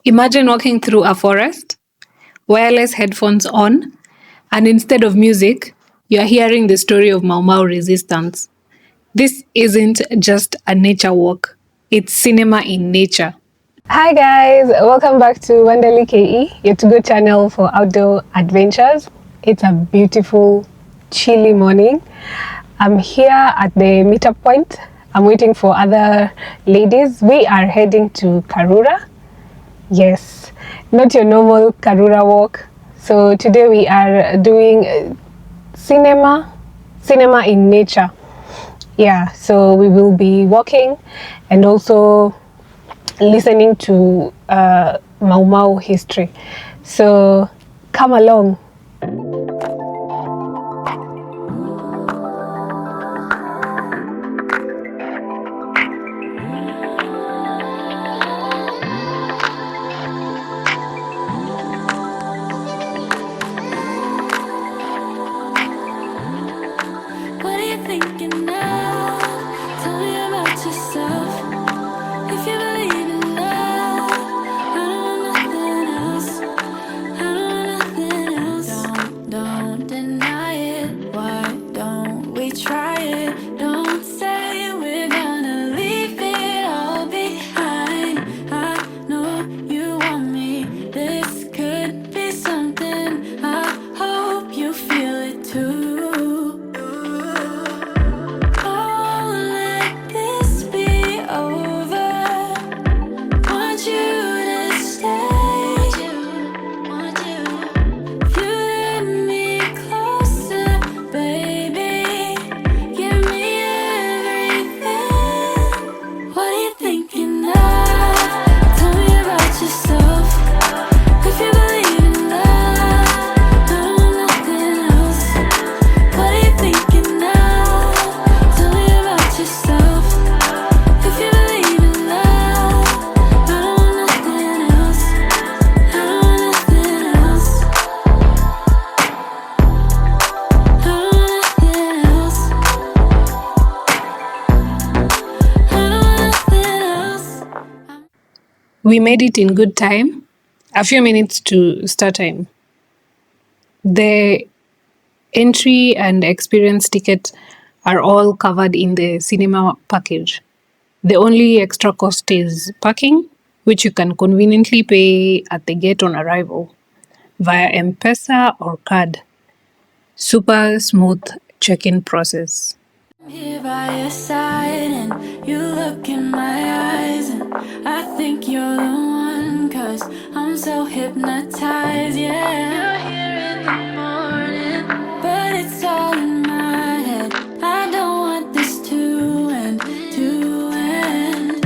Imagine walking through a forest, wireless headphones on, and instead of music, you are hearing the story of Mau Mau resistance. This isn't just a nature walk, it's cinema in nature. Hi guys, welcome back to Wonderly KE, your to-go channel for outdoor adventures. It's a beautiful, chilly morning. I'm here at the meetup point. I'm waiting for other ladies. We are heading to Karura. Yes, not your normal Karura walk. So today we are doing cinema in nature. Yeah, so we will be walking and also listening to Mau Mau history. So come along. What are you thinking now? Tell me about yourself. If you believe in love, I don't want nothing else. I don't want nothing else. Don't deny it. Why don't we try it? Don't say we're gonna leave it all behind. I know you want me. This could be something. I hope you feel it too. We made it in good time, a few minutes to start time. The entry and experience ticket are all covered in the cinema package. The only extra cost is parking, which you can conveniently pay at the gate on arrival via M-Pesa or card. Super smooth check-in process. I'm here by your side and you look in my eyes and I think you're the one, 'cause I'm so hypnotized, yeah. You're here in the morning, but it's all in my head. I don't want this to end, to end.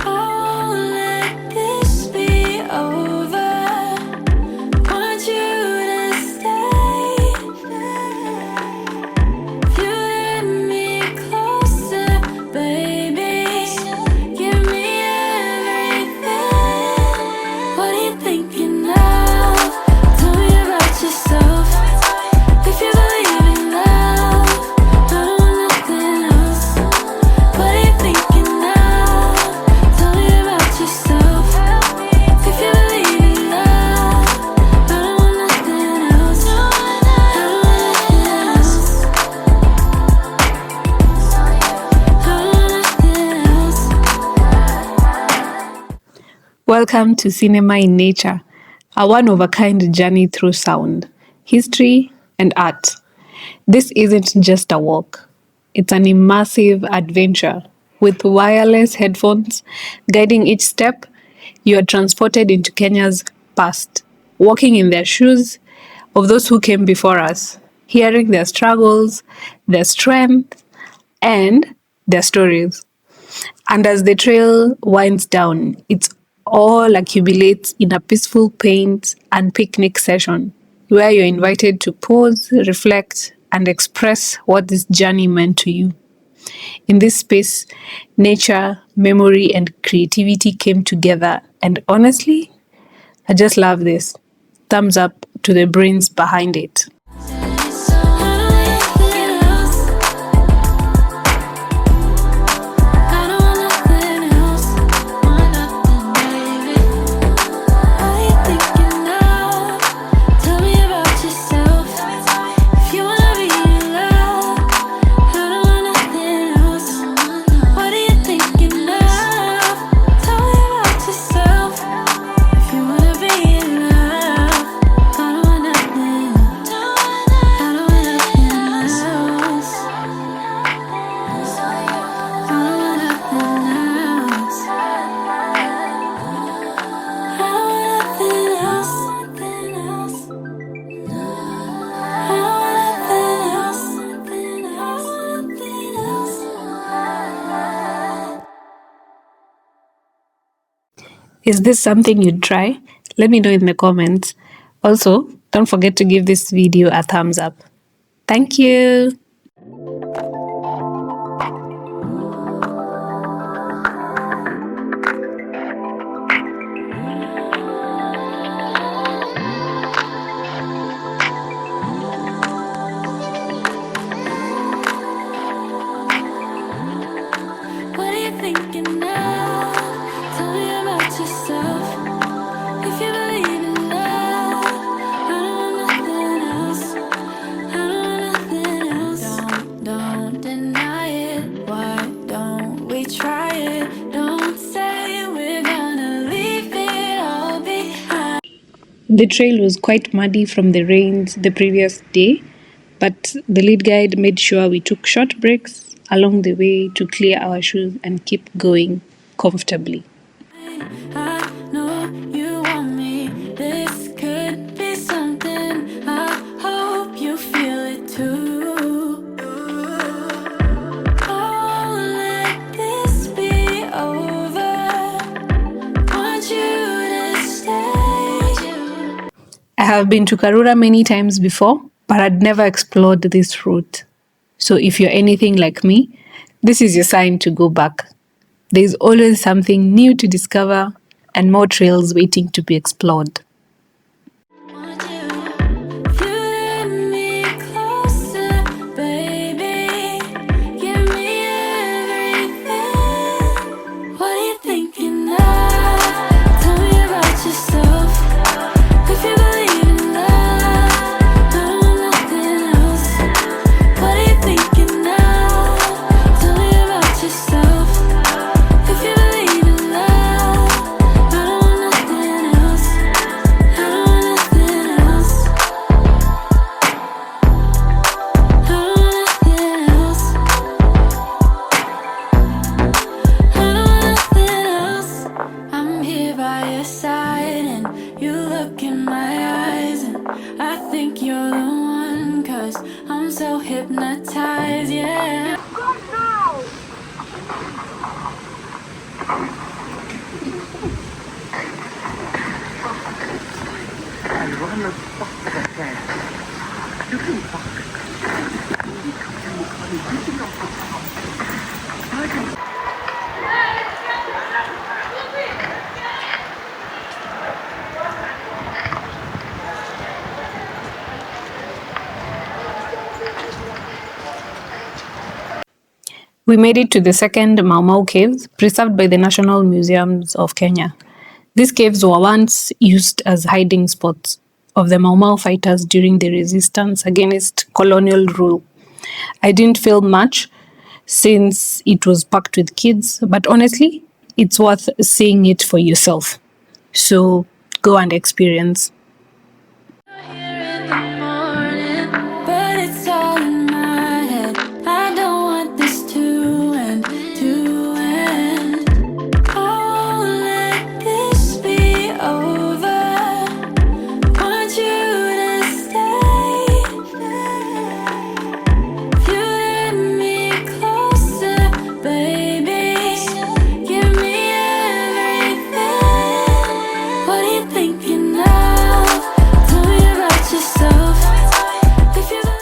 Oh, let this be over. Want you to stay. If you let me closer, baby, give me everything. What are you thinking now? Tell me about yourself. If you believe in love, I don't want nothing else. What are you thinking now? Tell me about yourself. If you believe in love, I don't want nothing else. I don't want nothing else. Welcome to Cinema in Nature, a one-of-a-kind journey through sound, history, and art. This isn't just a walk, it's an immersive adventure. With wireless headphones guiding each step, you are transported into Kenya's past, walking in their shoes of those who came before us, hearing their struggles, their strength, and their stories. And as the trail winds down, it all accumulates in a peaceful paint and picnic session where you're invited to pause, reflect, and express what this journey meant to you. In this space, nature, memory, and creativity came together, and honestly, I just love this. Thumbs up to the brains behind it. Is this something you'd try? Let me know in the comments. Also, don't forget to give this video a thumbs up. Thank you. What are you thinking now? Tell me about yourself. If you believe in love, I don't want nothing else. I don't want nothing else. Don't deny it. Why don't we try it? Don't say we're gonna leave it all behind. The trail was quite muddy from the rains the previous day, but the lead guide made sure we took short breaks along the way to clear our shoes and keep going comfortably. I know you want me. This could be something. I hope you feel it too. Oh, let this be over. Want you to stay. I have been to Karura many times before, but I'd never explored this route. So if you're anything like me, this is your sign to go back. There's always something new to discover and more trails waiting to be explored. Want you. If you let me closer, baby, give me everything. What are you thinking of? Tell me about yourself. If you believe in love, I don't want nothing else. What are you thinking of? Tell me about yourself. If you believe in love, I don't want nothing else. I don't want nothing else. I don't want nothing else. I don't want nothing else. I'm here by your side and you look in my eyes and I think you're the one 'cause I'm so hypnotized, yeah. We made it to the second Mau Mau caves, preserved by the National Museums of Kenya. These caves were once used as hiding spots of the Mau Mau fighters during the resistance against colonial rule. I didn't film much since it was packed with kids, but honestly, it's worth seeing it for yourself. So go and experience. Here in the morning, but it's all in my head. I don't want this to end, to end. Oh, let this be over. Want you to stay. If you let me closer, baby, give me everything. What are you thinking of? Tell me about yourself. If you believe.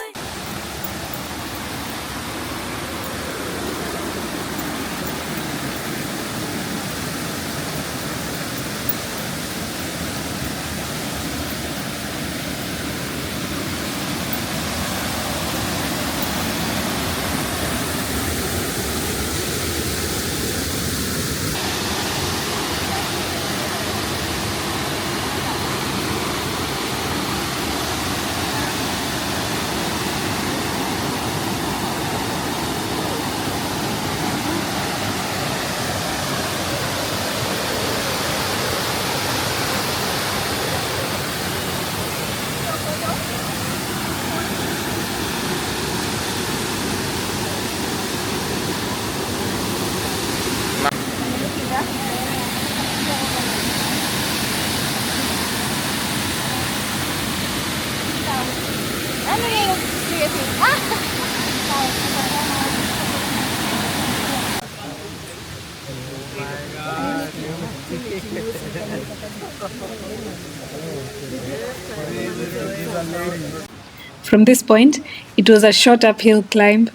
From this point, it was a short uphill climb,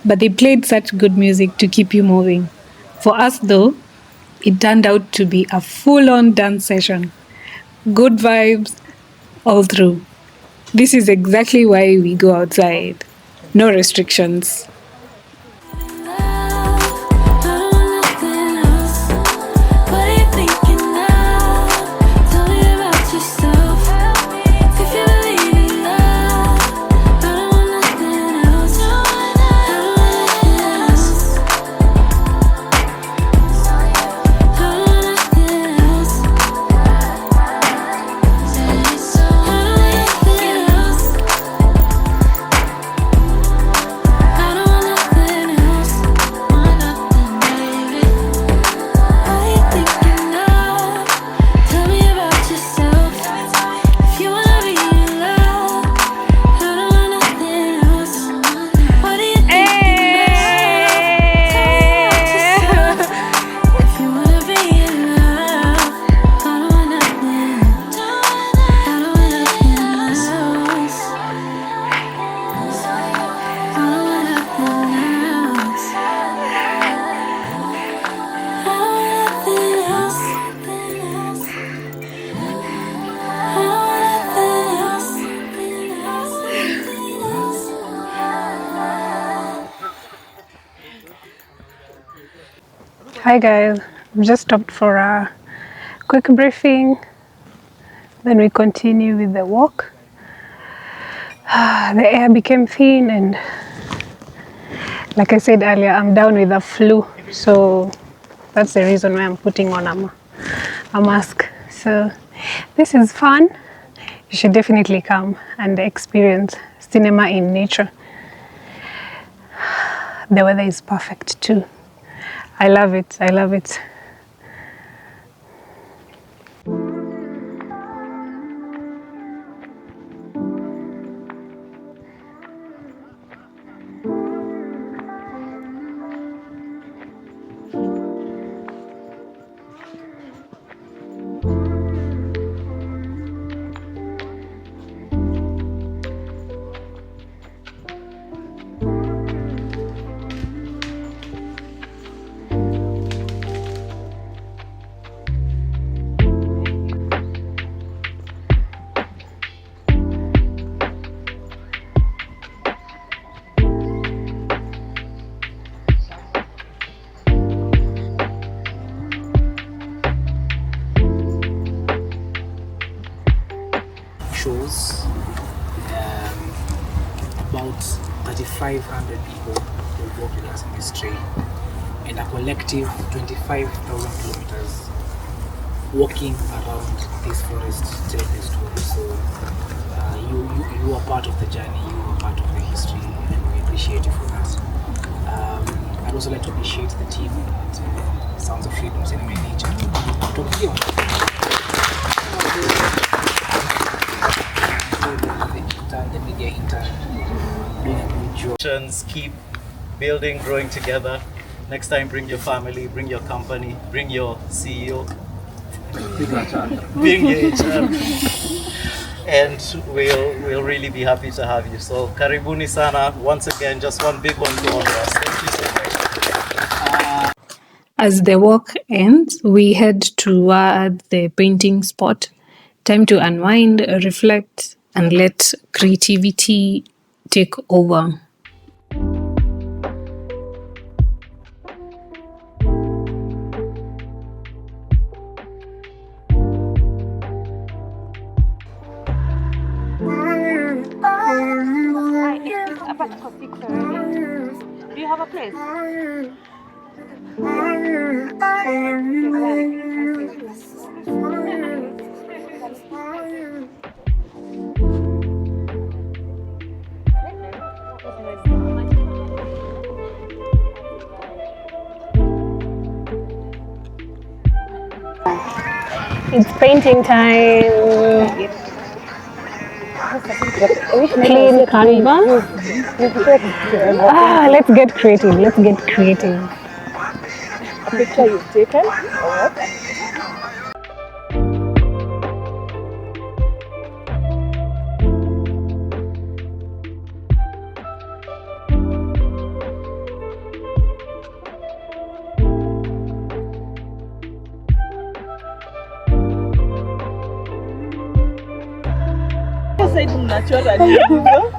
but they played such good music to keep you moving. For us, though, it turned out to be a full on dance session. Good vibes all through. This is exactly why we go outside. No restrictions. Hi guys, we just stopped for a quick briefing, then we continue with the walk. The air became thin, and like I said earlier, I'm down with the flu, so that's the reason why I'm putting on a mask. So this is fun. You should definitely come and experience cinema in nature. The weather is perfect too. I love it. I love it. Shows about 3,500 people will walk with us in this trail, and a collective 25,000 kilometers walking around this forest to tell the story. So you are part of the journey, you are part of the history, and we appreciate you for that. I'd also like to appreciate the team at Sounds of Freedom Cinema in Nature. The media intern doing a good job. Keep building, growing together. Next time, bring your family, bring your company, bring your CEO, bring your HR, and we'll really be happy to have you. So, karibuni sana. Once again, just one big one to all of us. Thank you so much. As the walk ends, we head toward the painting spot. Time to unwind, reflect, and let creativity take over. Do you have a place? It's painting time. Clean canvas. Let's get creative. Let's get creative. A picture you've taken or what? side mnachora nini hivyo?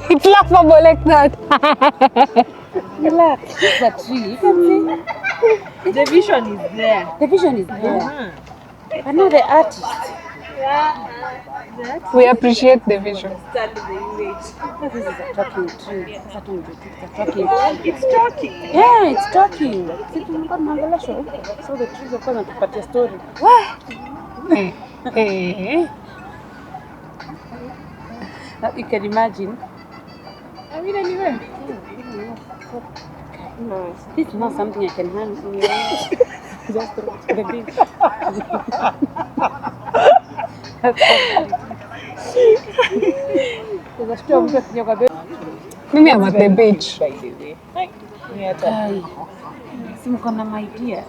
It's laughable like that. Relax. It's a tree. You can see. The vision is there. The vision is there. But not the artist. We appreciate the vision. Understand the image. This is a talking tree. It's a talking It's talking. Yeah, it's talking. See, tulikuwa tunaongeleshwa huko. So the trees of course natupatia story. Hey. You can imagine. I mean, anyway. This is not something I can handle. Just the beach. Mimi I'm at the beach. By the way. Ai, si mko na my dear.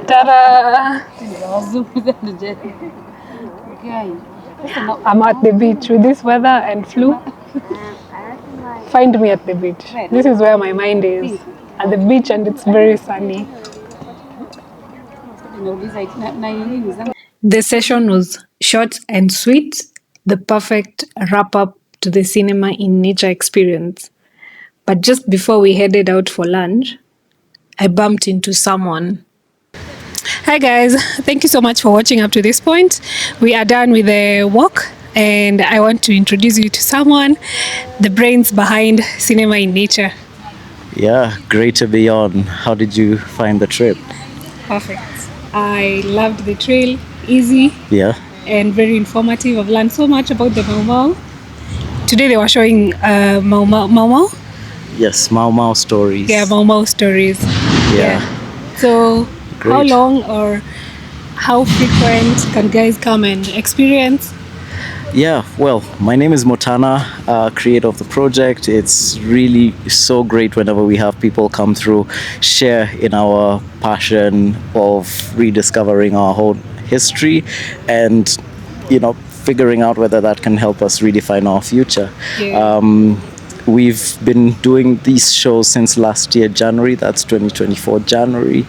Ta-da! I'm at the beach with this weather and flu. Find me at the beach. This is where my mind is. At the beach, and it's very sunny. The session was short and sweet, the perfect wrap up to the cinema in nature experience. But just before we headed out for lunch, I bumped into someone. Hi guys, thank you so much for watching up to this point. We are done with the walk and I want to introduce you to someone, the brains behind Cinema in Nature. Yeah, great to be on. How did you find the trip? Perfect. I loved the trail, easy Yeah. and very informative. I've learned so much about the Mau Mau. Today they were showing Mau Mau. Yes, Mau Mau stories. Yeah, Mau Mau stories. Yeah. So how Great. long or how frequent can guys come and experience? Yeah, well, my name is Motana, creator of the project. It's really so great whenever we have people come through, share in our passion of rediscovering our whole history and, you know, figuring out whether that can help us redefine our future. Yeah. We've been doing these shows since last year, January. That's 2024 January.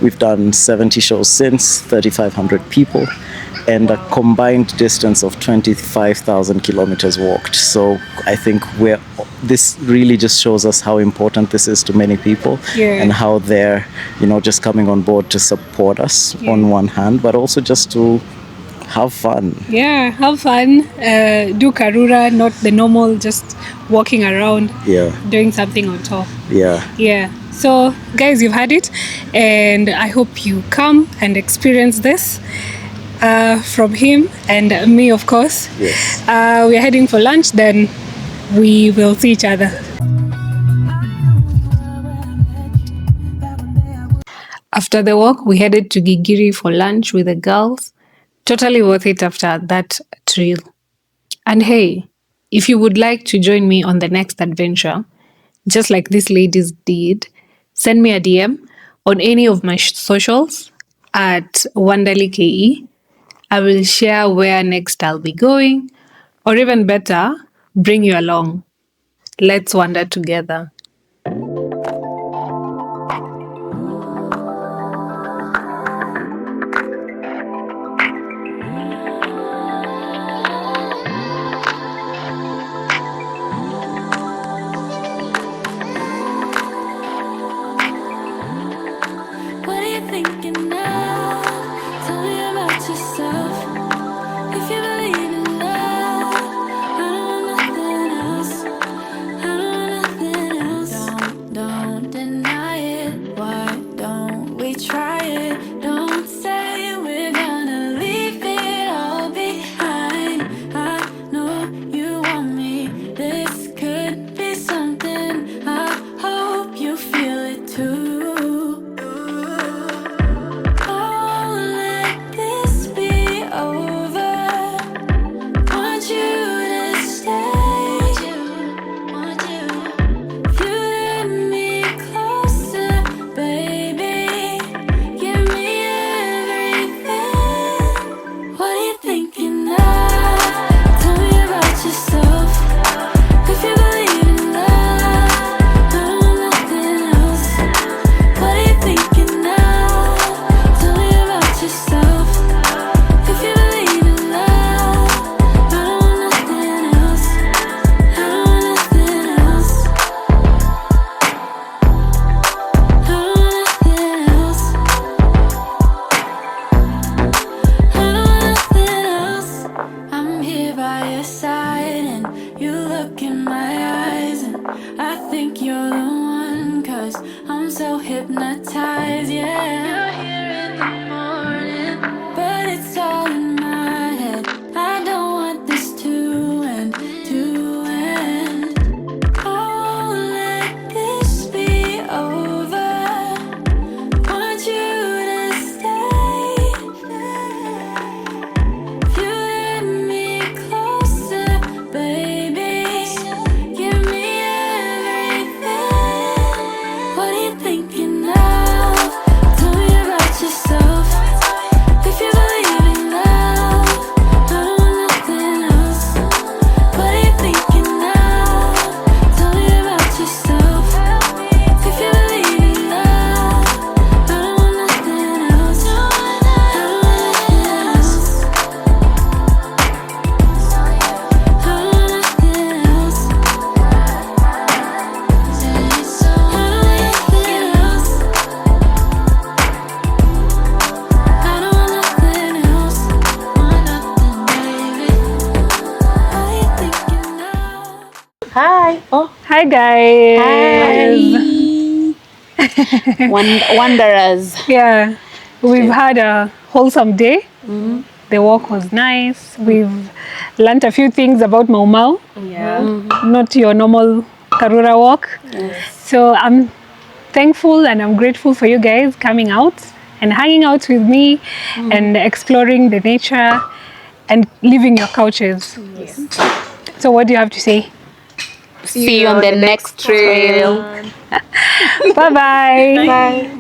We've done 70 shows since, 3,500 people, and a combined distance of 25,000 kilometers walked. So I think this really just shows us how important this is to many people, Yeah. and how they're, you know, just coming on board to support us on one hand, but also just to have fun. Yeah, have fun. Do Karura, not the normal, just walking around, Yeah, doing something on top. yeah. Yeah. So, guys, you've had it, and I hope you come and experience this from him and me, of course. Yes. We are heading for lunch, then we will see each other. After the walk, we headed to Gigiri for lunch with the girls. Totally worth it after that trail. And hey, if you would like to join me on the next adventure, just like these ladies did, send me a DM on any of my socials at WanderlyKE. I will share where next I'll be going, or even better, bring you along. Let's wander together. What are you thinking now? Tell me about yourself. If you believe in love, I don't want nothing else. I don't want nothing else. Don't deny it. Why don't we try it? Don't say we're gonna leave it all behind. I know you want me. This could be something. I hope you feel it too. Let this be over. Hi. Oh, Hi guys. wanderers. Yeah, we've had a wholesome day. The walk was nice. We've learnt a few things about Mau Mau, Yeah. not your normal Karura walk. So I'm thankful and I'm grateful for you guys coming out and hanging out with me and exploring the nature and leaving your couches. Yes. So what do you have to say? See you on the next trail. Bye-bye. Bye.